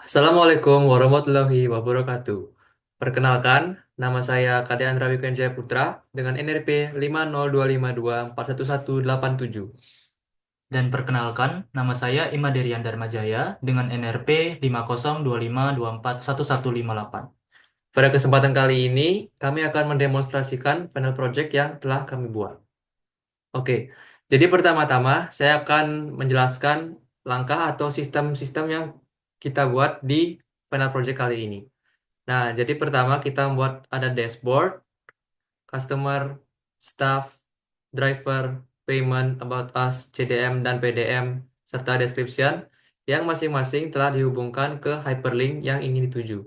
Assalamualaikum warahmatullahi wabarakatuh. Perkenalkan, nama saya Kade Andra Wikenjaya Putra dengan NRP 50252411187. Dan perkenalkan, nama saya Imaderian Darmajaya dengan NRP 5025241158. Pada kesempatan kali ini, kami akan mendemonstrasikan panel project yang telah kami buat. Oke, jadi pertama-tama saya akan menjelaskan langkah atau sistem-sistem yang kita buat di panel project kali ini. Nah, jadi pertama kita membuat ada dashboard, customer, staff, driver, payment, about us, CDM, dan PDM, serta description yang masing-masing telah dihubungkan ke hyperlink yang ingin dituju.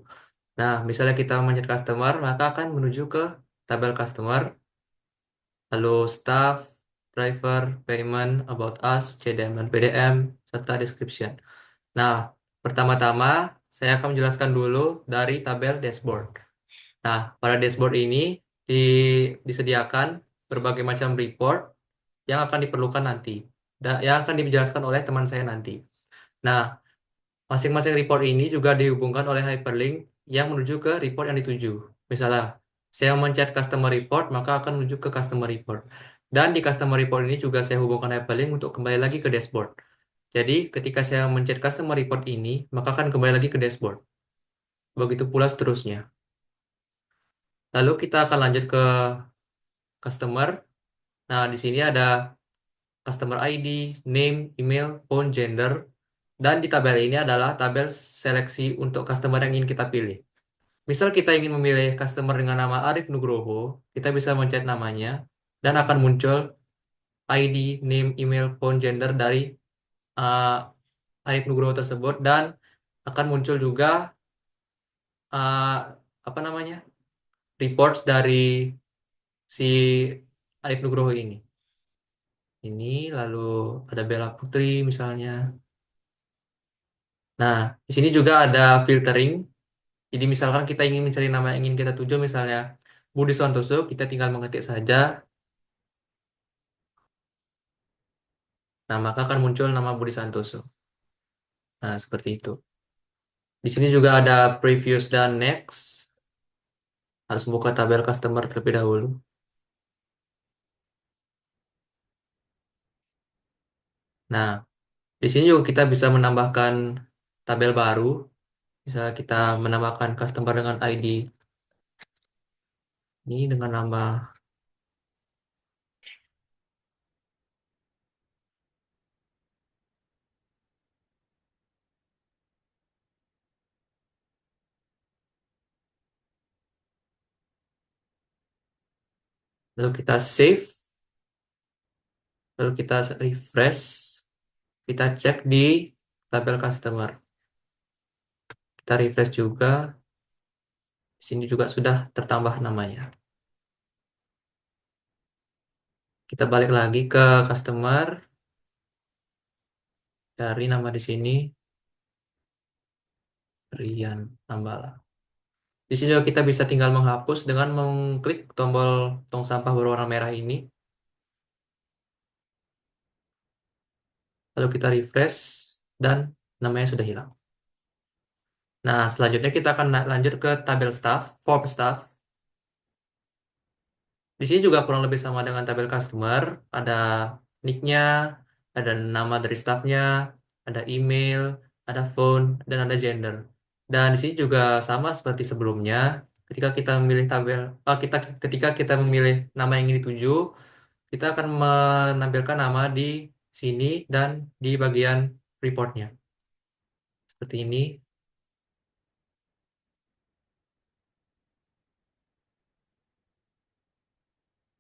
Nah, misalnya kita mencet customer, maka akan menuju ke tabel customer, lalu staff, driver, payment, about us, CDM, dan PDM, serta description. Nah, pertama-tama saya akan menjelaskan dulu dari tabel dashboard. Nah, pada dashboard ini disediakan berbagai macam report yang akan diperlukan nanti, yang akan dijelaskan oleh teman saya nanti. Nah, masing-masing report ini juga dihubungkan oleh hyperlink yang menuju ke report yang dituju. Misalnya, saya mencet customer report, maka akan menuju ke customer report. Dan di customer report ini juga saya hubungkan hyperlink untuk kembali lagi ke dashboard. Jadi, ketika saya mencet customer report ini, maka akan kembali lagi ke dashboard. Begitu pula seterusnya. Lalu kita akan lanjut ke customer. Nah, di sini ada customer ID, name, email, phone, gender. Dan di tabel ini adalah tabel seleksi untuk customer yang ingin kita pilih. Misal kita ingin memilih customer dengan nama Arif Nugroho, kita bisa mencet namanya dan akan muncul ID, name, email, phone, gender dari uh, Arif Nugroho tersebut dan akan muncul juga uh, apa namanya reports dari si Arif Nugroho ini. Ini lalu ada Bella Putri misalnya. Nah, di sini juga ada filtering. Jadi misalkan kita ingin mencari nama yang ingin kita tuju, misalnya Budi Santoso, kita tinggal mengetik saja. Nah, maka akan muncul nama Budi Santoso. Nah, seperti itu. Di sini juga ada previous dan next. Harus buka tabel customer terlebih dahulu. Nah, di sini juga kita bisa menambahkan tabel baru. Misalnya kita menambahkan customer dengan ID ini dengan nama. Lalu kita save. Lalu kita refresh. Kita cek di tabel customer. Kita refresh juga. Di sini juga sudah tertambah namanya. Kita balik lagi ke customer. Dari nama di sini, Rian Ambala. Di sini juga kita bisa tinggal menghapus dengan mengklik tombol tong sampah berwarna merah ini. Lalu kita refresh dan namanya sudah hilang. Nah, selanjutnya kita akan lanjut ke tabel staff, form staff. Di sini juga kurang lebih sama dengan tabel customer. Ada nick-nya, ada nama dari staffnya, ada email, ada phone, dan ada gender. Dan di sini juga sama seperti sebelumnya. Ketika kita memilih tabel, ketika kita memilih nama yang ingin dituju, kita akan menampilkan nama di sini dan di bagian reportnya. Seperti ini.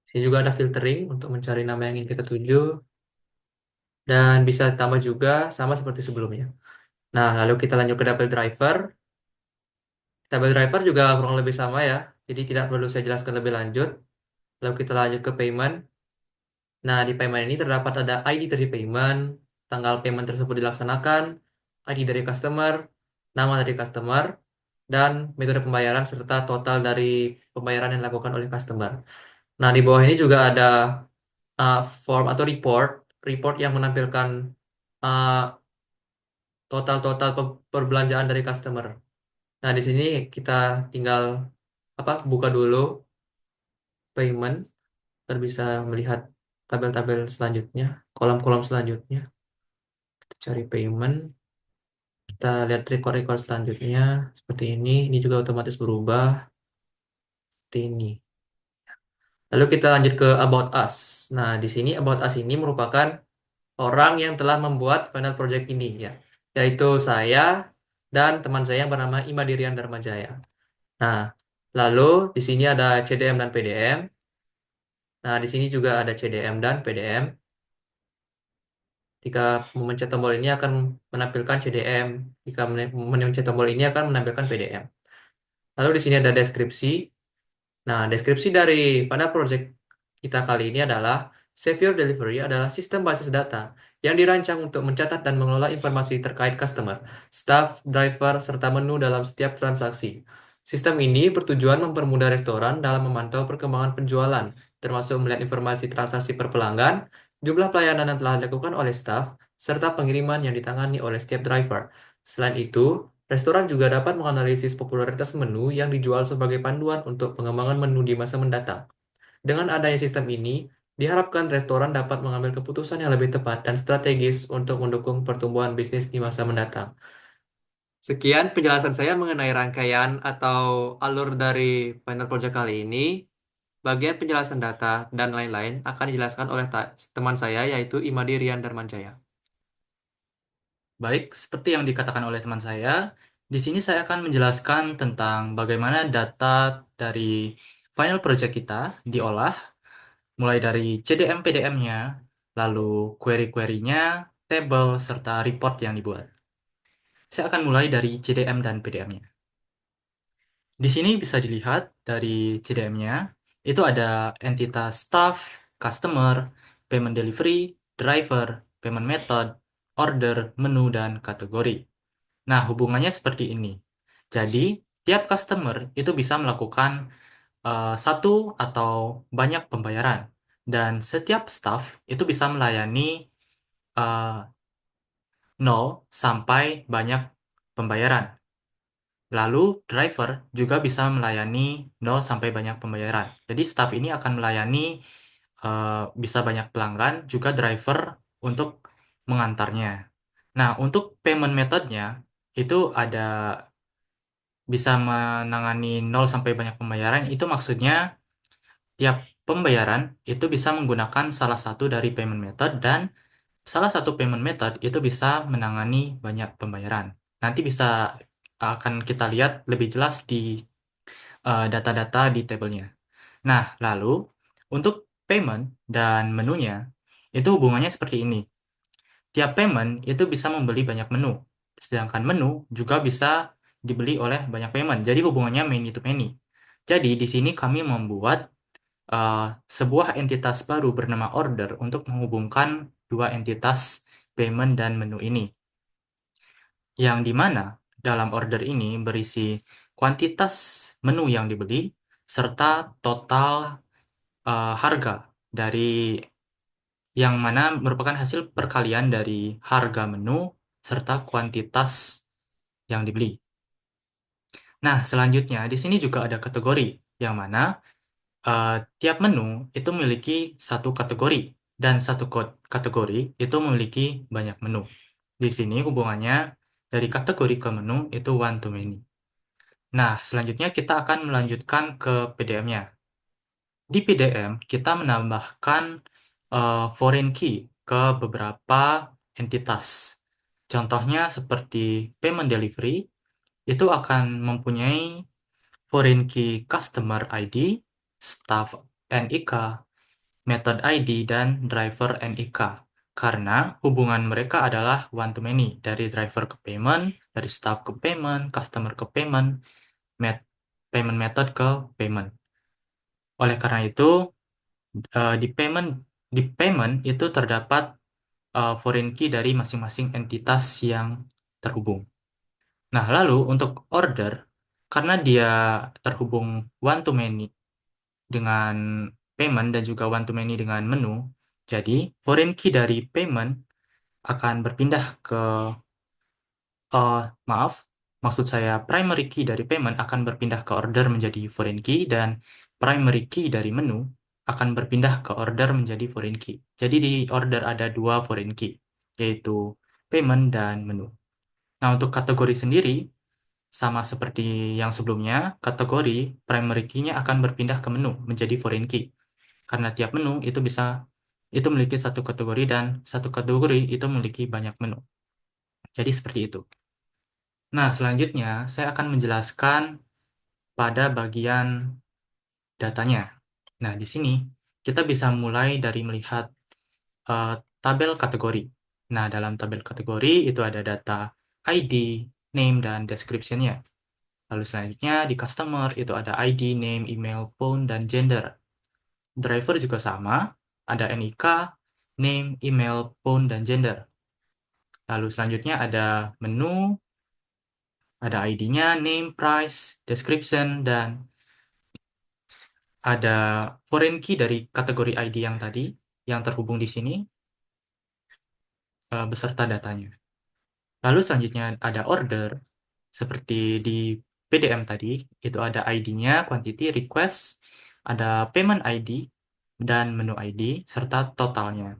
Sini juga ada filtering untuk mencari nama yang ingin kita tuju. Dan bisa tambah juga sama seperti sebelumnya. Nah, lalu kita lanjut ke tabel driver. Tabel driver juga kurang lebih sama ya. Jadi tidak perlu saya jelaskan lebih lanjut. Lalu kita lanjut ke payment. Nah, di payment ini terdapat ada ID dari payment, tanggal payment tersebut dilaksanakan, ID dari customer, nama dari customer, dan metode pembayaran serta total dari pembayaran yang dilakukan oleh customer. Nah, di bawah ini juga ada form atau report yang menampilkan uh, total perbelanjaan dari customer. Nah, di sini kita tinggal buka dulu payment, dan bisa melihat tabel-tabel selanjutnya, kolom-kolom selanjutnya. Kita cari payment, kita lihat record-record selanjutnya seperti ini. Ini juga otomatis berubah seperti ini. Lalu kita lanjut ke About Us. Nah, di sini About Us ini merupakan orang yang telah membuat final project ini ya, yaitu saya dan teman saya yang bernama Imadirian Darmajaya. Nah, lalu di sini ada CDM dan PDM. Nah, di sini juga ada CDM dan PDM. Jika memencet tombol ini akan menampilkan CDM. Jika memencet tombol ini akan menampilkan PDM. Lalu di sini ada deskripsi. Nah, deskripsi dari Final Project kita kali ini adalah Save Your Delivery adalah sistem basis data yang dirancang untuk mencatat dan mengelola informasi terkait customer, staff, driver, serta menu dalam setiap transaksi. Sistem ini bertujuan mempermudah restoran dalam memantau perkembangan penjualan, termasuk melihat informasi transaksi per pelanggan, jumlah pelayanan yang telah dilakukan oleh staff, serta pengiriman yang ditangani oleh setiap driver. Selain itu, restoran juga dapat menganalisis popularitas menu yang dijual sebagai panduan untuk pengembangan menu di masa mendatang. Dengan adanya sistem ini, diharapkan restoran dapat mengambil keputusan yang lebih tepat dan strategis untuk mendukung pertumbuhan bisnis di masa mendatang. Sekian penjelasan saya mengenai rangkaian atau alur dari Final Project kali ini. Bagian penjelasan data dan lain-lain akan dijelaskan oleh teman saya yaitu Imadi Rian Darmanjaya. Baik, seperti yang dikatakan oleh teman saya, di sini saya akan menjelaskan tentang bagaimana data dari final project kita diolah, mulai dari CDM PDM-nya, lalu query-query-nya, table, serta report yang dibuat. Saya akan mulai dari CDM dan PDM-nya. Di sini bisa dilihat dari CDM-nya, itu ada entitas staff, customer, payment delivery, driver, payment method, order, menu, dan kategori. Nah, hubungannya seperti ini. Jadi, tiap customer itu bisa melakukan satu atau banyak pembayaran. Dan setiap staff itu bisa melayani eh, 0 sampai banyak pembayaran. Lalu driver juga bisa melayani 0 sampai banyak pembayaran. Jadi staff ini akan melayani eh, bisa banyak pelanggan, juga driver untuk mengantarnya. Nah, untuk payment methodnya itu ada bisa menangani 0 sampai banyak pembayaran. Itu maksudnya tiap pembayaran itu bisa menggunakan salah satu dari payment method dan salah satu payment method itu bisa menangani banyak pembayaran. Nanti bisa akan kita lihat lebih jelas di data-data di tabelnya. Nah, lalu untuk payment dan menunya itu hubungannya seperti ini. Tiap payment itu bisa membeli banyak menu, sedangkan menu juga bisa dibeli oleh banyak payment. Jadi hubungannya many to many. Jadi di sini kami membuat uh, sebuah entitas baru bernama order untuk menghubungkan dua entitas payment dan menu ini. Yang dimana dalam order ini berisi kuantitas menu yang dibeli serta total harga dari yang mana merupakan hasil perkalian dari harga menu serta kuantitas yang dibeli. Nah, selanjutnya di sini juga ada kategori yang mana eh, tiap menu itu memiliki satu kategori dan satu kategori itu memiliki banyak menu. Di sini hubungannya dari kategori ke menu itu one to many. Nah, selanjutnya kita akan melanjutkan ke PDM-nya. Di PDM, kita menambahkan foreign key ke beberapa entitas. Contohnya seperti payment delivery, itu akan mempunyai foreign key customer ID, staff NIK, method ID, dan driver NIK. Karena hubungan mereka adalah one to many, dari driver ke payment, dari staff ke payment, customer ke payment, payment method ke payment. Oleh karena itu, di payment itu terdapat foreign key dari masing-masing entitas yang terhubung. Nah, lalu untuk order, karena dia terhubung one to many dengan payment dan juga one to many dengan menu, jadi foreign key dari payment akan berpindah ke Maaf, maksud saya primary key dari payment akan berpindah ke order menjadi foreign key dan primary key dari menu akan berpindah ke order menjadi foreign key. Jadi di order ada dua foreign key, yaitu payment dan menu. Nah, untuk kategori sendiri, sama seperti yang sebelumnya, kategori primary key-nya akan berpindah ke menu menjadi foreign key. Karena tiap menu itu memiliki satu kategori dan satu kategori itu memiliki banyak menu. Jadi seperti itu. Nah, selanjutnya saya akan menjelaskan pada bagian datanya. Nah, di sini kita bisa mulai dari melihat eh, tabel kategori. Nah, dalam tabel kategori itu ada data ID, name, dan description-nya. Lalu selanjutnya di customer itu ada ID, name, email, phone, dan gender. Driver juga sama, ada NIK, name, email, phone, dan gender. Lalu selanjutnya ada menu, ada ID-nya, name, price, description, dan ada foreign key dari kategori ID yang tadi, yang terhubung di sini, beserta datanya. Lalu selanjutnya ada order, seperti di PDM tadi, itu ada ID-nya, quantity, request, ada payment ID, dan menu ID, serta totalnya.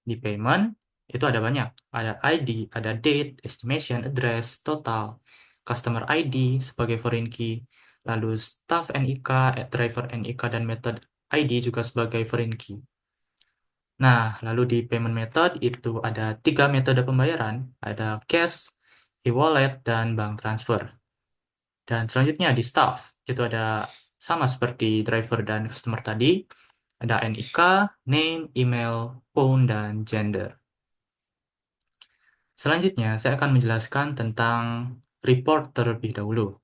Di payment, itu ada banyak. Ada ID, ada date, estimation, address, total, customer ID sebagai foreign key, lalu staff NIK, driver NIK, dan method ID juga sebagai foreign key. Nah, lalu di payment method itu ada 3 metode pembayaran, ada cash, e-wallet, dan bank transfer. Dan selanjutnya di staff, itu ada sama seperti driver dan customer tadi, ada NIK, name, email, phone, dan gender. Selanjutnya, saya akan menjelaskan tentang report terlebih dahulu.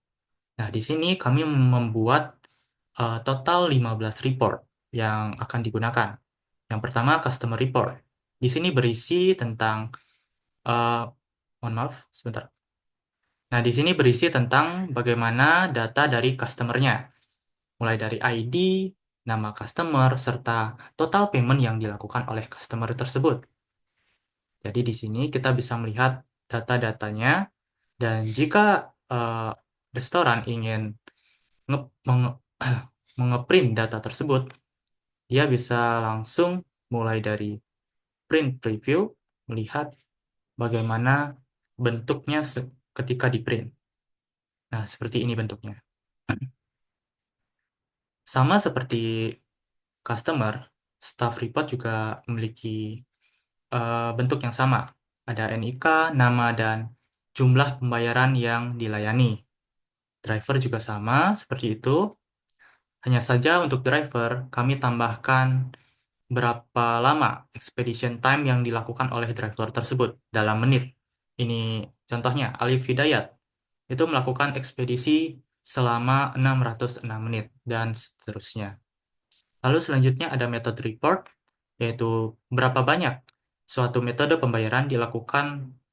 Nah, di sini kami membuat total 15 report yang akan digunakan. Yang pertama, customer report. Di sini berisi tentang, eh, mohon maaf, sebentar. Nah, di sini berisi tentang bagaimana data dari customer-nya, mulai dari ID, nama customer, serta total payment yang dilakukan oleh customer tersebut. Jadi di sini kita bisa melihat data-datanya, dan jika eh, restoran ingin menge- mengeprint data tersebut, dia bisa langsung mulai dari print preview, melihat bagaimana bentuknya ketika di print. Nah, seperti ini bentuknya. Sama seperti customer, staff report juga memiliki bentuk yang sama. Ada NIK, nama, dan jumlah pembayaran yang dilayani. Driver juga sama, seperti itu. Hanya saja untuk driver, kami tambahkan berapa lama expedition time yang dilakukan oleh driver tersebut dalam menit. Ini contohnya, Alif Hidayat itu melakukan ekspedisi selama 606 menit, dan seterusnya. Lalu selanjutnya ada metode report, yaitu berapa banyak suatu metode pembayaran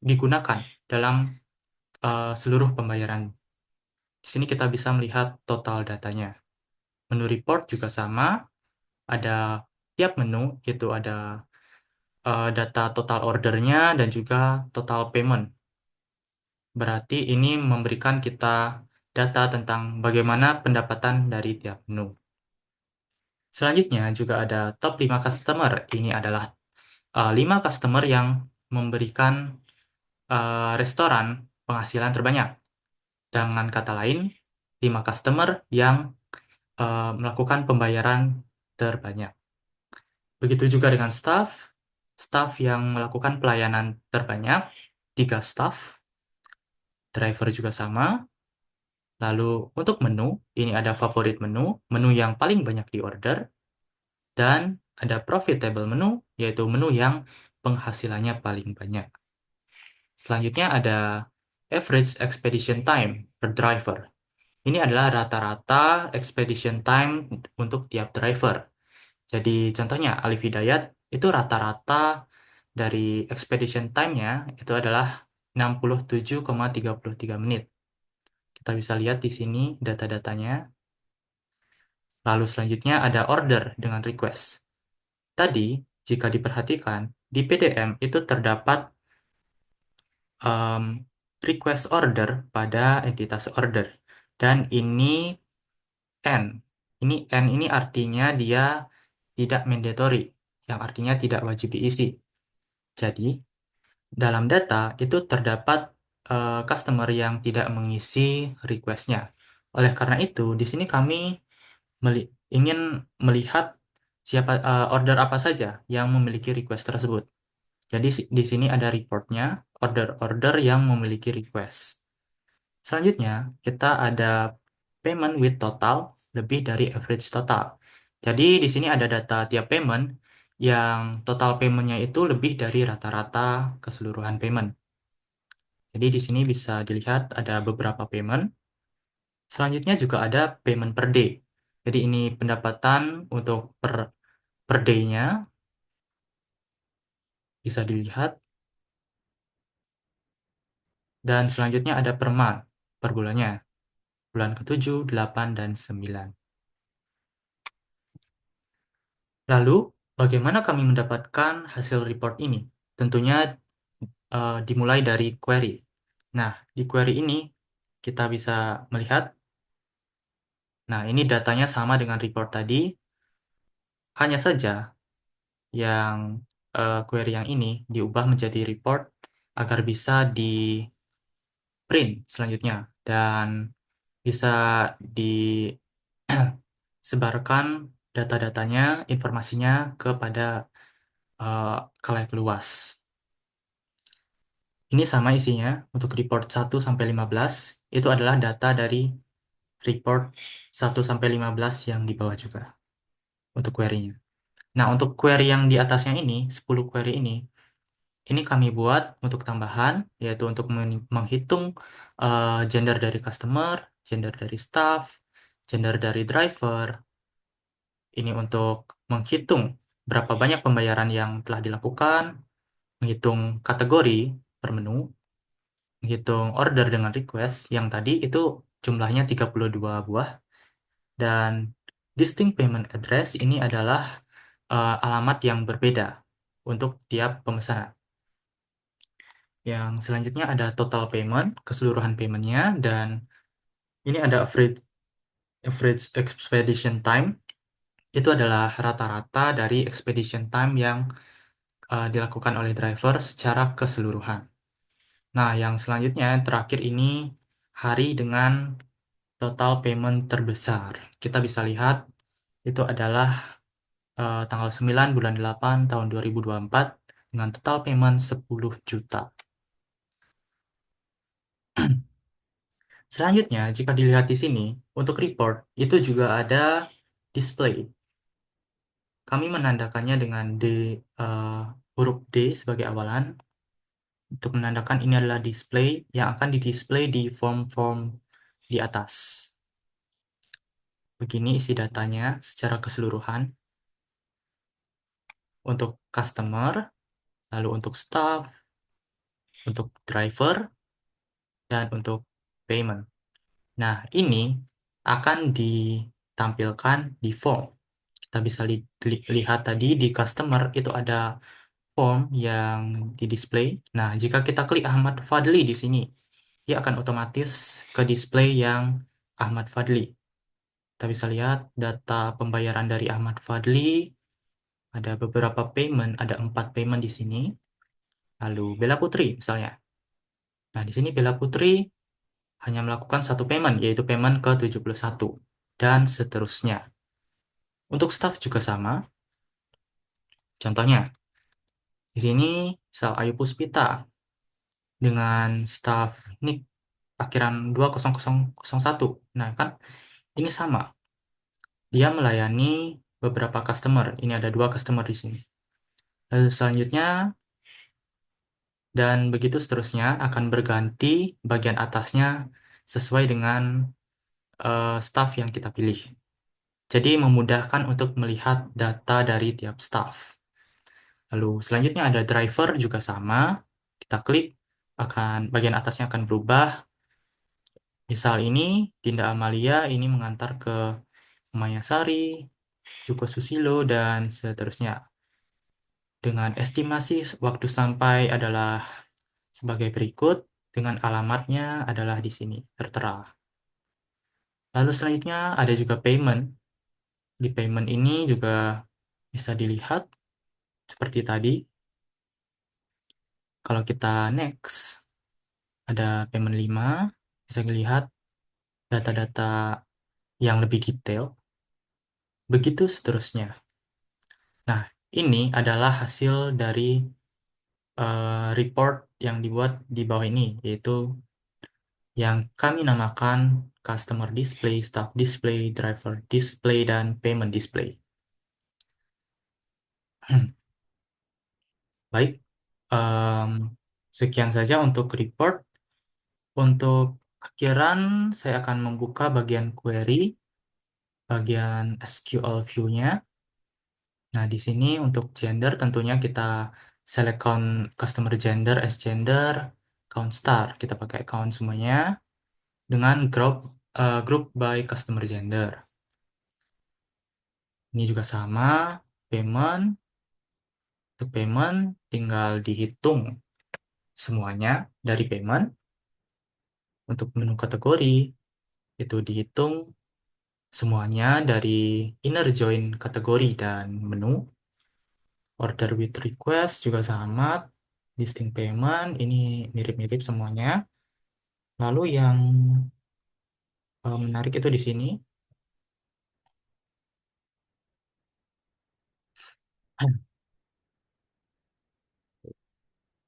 digunakan dalam seluruh pembayaran. Di sini kita bisa melihat total datanya. Menu report juga sama, ada tiap menu itu ada data total ordernya dan juga total payment. Berarti ini memberikan kita data tentang bagaimana pendapatan dari tiap menu. Selanjutnya juga ada top 5 customer. Ini adalah 5 customer yang memberikan restoran penghasilan terbanyak. Dengan kata lain, 5 customer yang melakukan pembayaran terbanyak. Begitu juga dengan staff, staff yang melakukan pelayanan terbanyak, 3 staff, driver juga sama. Lalu untuk menu, ini ada favorit menu, menu yang paling banyak di order, dan ada profitable menu, yaitu menu yang penghasilannya paling banyak. Selanjutnya ada average expedition time per driver. Ini adalah rata-rata expedition time untuk tiap driver. Jadi contohnya Alif Hidayat itu rata-rata dari expedition time-nya itu adalah 67,33 menit. Kita bisa lihat di sini data-datanya. Lalu selanjutnya ada order dengan request. Tadi, jika diperhatikan, di PDM itu terdapat em, request order pada entitas order. Dan ini N. N ini artinya dia tidak mandatory, yang artinya tidak wajib diisi. Jadi, dalam data itu terdapat customer yang tidak mengisi request-nya. Oleh karena itu, di sini kami ingin melihat order apa saja yang memiliki request tersebut. Jadi di sini ada reportnya, order-order yang memiliki request. Selanjutnya, kita ada payment with total lebih dari average total. Jadi di sini ada data tiap payment yang total paymentnya itu lebih dari rata-rata keseluruhan payment. Jadi di sini bisa dilihat ada beberapa payment. Selanjutnya juga ada payment per day. Jadi ini pendapatan untuk per day-nya bisa dilihat. Dan selanjutnya ada per month, per bulannya. Bulan ke-7, 8, dan 9. Lalu, bagaimana kami mendapatkan hasil report ini? Tentunya dimulai dari query. Nah, di query ini kita bisa melihat, nah ini datanya sama dengan report tadi, hanya saja yang query yang ini diubah menjadi report agar bisa di print selanjutnya dan bisa disebarkan data-datanya, informasinya kepada khalayak luas. Ini sama isinya untuk report 1 sampai 15 itu adalah data dari report 1 sampai 15 yang di bawah juga untuk query-nya. Nah, untuk query yang di atasnya ini, 10 query ini kami buat untuk tambahan, yaitu untuk menghitung gender dari customer, gender dari staff, gender dari driver. Ini untuk menghitung berapa banyak pembayaran yang telah dilakukan, menghitung kategori per menu, menghitung order dengan request, yang tadi itu jumlahnya 32 buah, dan distinct payment address ini adalah alamat yang berbeda untuk tiap pemesanan. Yang selanjutnya ada total payment, keseluruhan paymentnya, dan ini ada average expedition time. Itu adalah rata-rata dari expedition time yang dilakukan oleh driver secara keseluruhan. Nah, yang selanjutnya, terakhir ini hari dengan total payment terbesar. Kita bisa lihat itu adalah tanggal 9 bulan 8 tahun 2024 dengan total payment 10 juta. Selanjutnya, jika dilihat di sini, untuk report itu juga ada display. Kami menandakannya dengan huruf D sebagai awalan untuk menandakan ini adalah display yang akan didisplay di form-form di atas. Begini isi datanya secara keseluruhan untuk customer, lalu untuk staff, untuk driver, dan untuk payment. Nah, ini akan ditampilkan di form. Kita bisa lihat tadi di customer itu ada form yang di-display. Nah, jika kita klik Ahmad Fadli di sini, dia akan otomatis ke display yang Ahmad Fadli. Kita bisa lihat data pembayaran dari Ahmad Fadli, ada beberapa payment, ada 4 payment di sini. Lalu Bella Putri misalnya. Nah, di sini Bella Putri hanya melakukan satu payment, yaitu payment ke-71, dan seterusnya. Untuk staff juga sama. Contohnya, di sini misal Ayu Puspita dengan staff ini akhiran 20001. Nah, kan ini sama. Dia melayani beberapa customer. Ini ada 2 customer di sini. Lalu selanjutnya, dan begitu seterusnya akan berganti bagian atasnya sesuai dengan staff yang kita pilih. Jadi memudahkan untuk melihat data dari tiap staff. Lalu selanjutnya ada driver juga sama. Kita klik, bagian atasnya akan berubah. Misal ini Dinda Amalia ini mengantar ke Maya Sari, Joko Susilo, dan seterusnya. Dengan estimasi waktu sampai adalah sebagai berikut. dengan alamatnya adalah di sini tertera. Lalu selanjutnya ada juga payment. Di payment ini juga bisa dilihat seperti tadi. Kalau kita next, ada payment 5, bisa dilihat data-data yang lebih detail. Begitu seterusnya. Nah, ini adalah hasil dari report yang dibuat di bawah ini, yaitu yang kami namakan customer display, staff display, driver display, dan payment display. Baik, em, sekian saja untuk report. Untuk akhiran, saya akan membuka bagian query, bagian SQL view-nya. Nah, di sini untuk gender tentunya kita select count customer gender as gender, count star. Kita pakai count semuanya dengan group by customer gender. Ini juga sama, payment. Untuk payment tinggal dihitung semuanya dari payment. Untuk menu kategori itu dihitung semuanya dari inner join kategori dan menu. Order with request juga sama. Listing payment ini mirip-mirip semuanya. Lalu yang menarik itu di sini.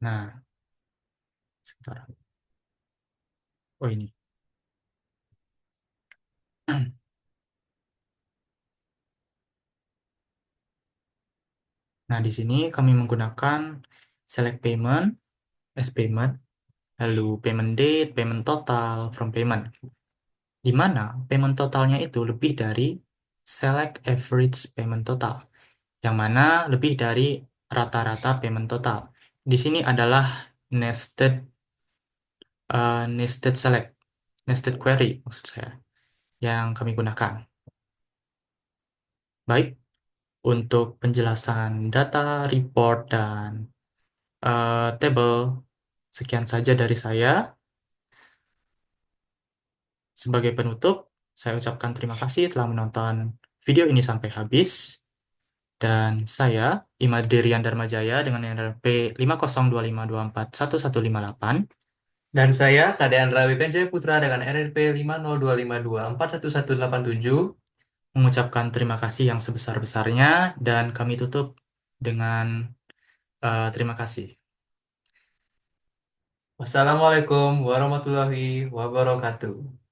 Nah, sebentar. Oh ini. Nah, di sini kami menggunakan select payment as payment, lalu payment date, payment total, from payment. Di mana payment totalnya itu lebih dari select average payment total, yang mana lebih dari rata-rata payment total. Di sini adalah nested nested select, nested query maksud saya, yang kami gunakan. Baik, untuk penjelasan data, report, dan table, sekian saja dari saya. Sebagai penutup, saya ucapkan terima kasih telah menonton video ini sampai habis. Dan saya, Imad Derian Darmajaya dengan NRP 50252411158, Dan saya, Kade Andra Wikenjaya Putra dengan RRP 50252411187. mengucapkan terima kasih yang sebesar-besarnya, dan kami tutup dengan terima kasih. Wassalamualaikum warahmatullahi wabarakatuh.